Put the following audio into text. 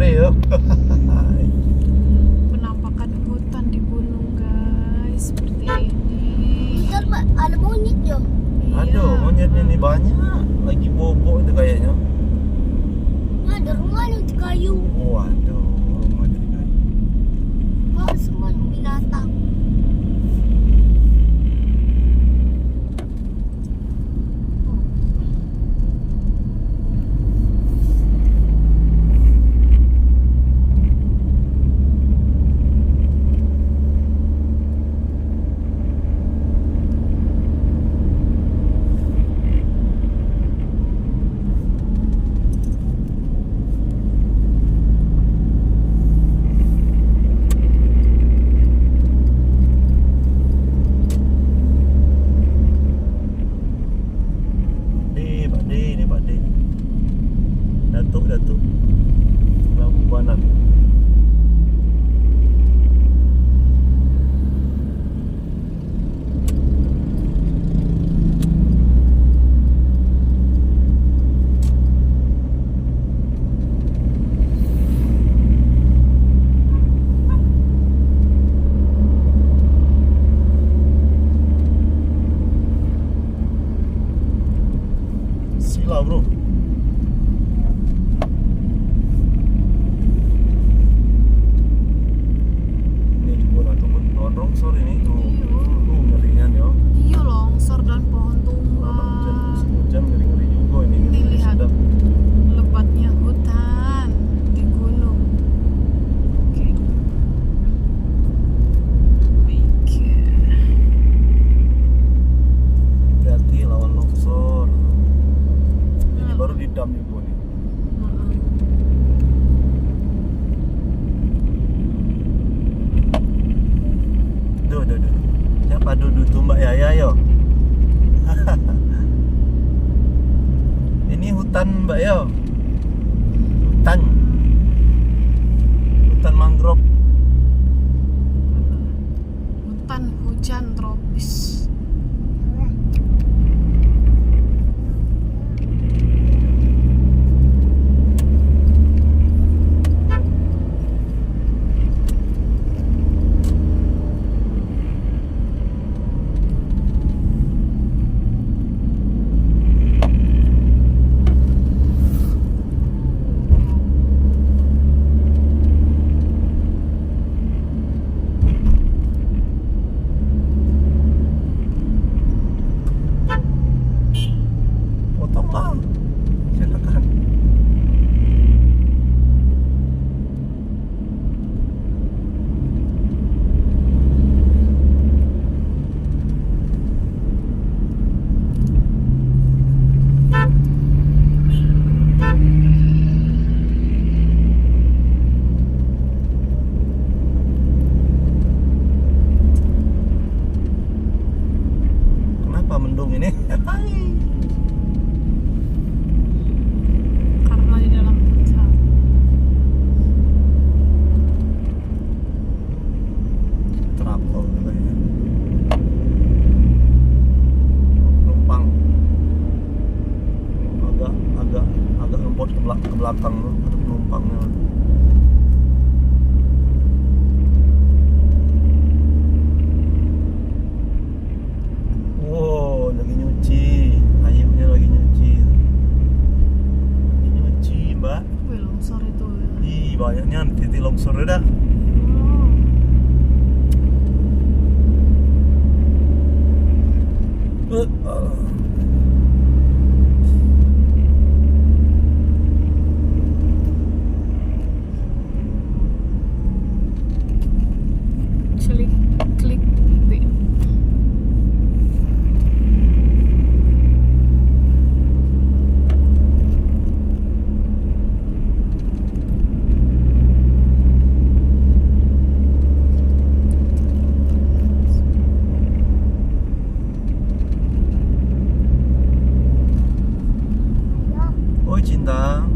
sore ya. Penampakan hutan di gunung guys, seperti ini. Bentar, Mbak, ada monyet ya? Aduh, monyetnya nih banyak. Lagi bobo itu kayaknya. Nah, ada rumahnya di kayu. Waduh, rumah jadi kayak. Wah, semua binatang. Pak D. Datuk. Pelabuhan. Sila bro. Ini juga turun longsor ini tuh. Ngerinya ya. Iya, longsor dan pohon tumbang. Hujan ngeri juga ini. Ini Ngeri lihat sedap. lebatnya hutan di gunung. Oke. Baik. Hati-hati lawan longsor. Ini baru di dam ibu nih. Duh. Siapa duduk tuh Mbak Yaya yo? Ini hutan Mbak yo. Hutan mangrove. Hutan hujan tropis. Potong lah. Silakan. Kenapa mendung ini? Karena di dalam hutan. Terapel kayaknya. Numpang. Agak lempot ke belakang loh, ada penumpangnya. Wow, lagi nyuci. Ayamnya lagi nyuci. Lagi nyuci, Mbak. Wih, longsor itu. Ih, banyaknya titik longsor dah. Klik B. Oi, cinta.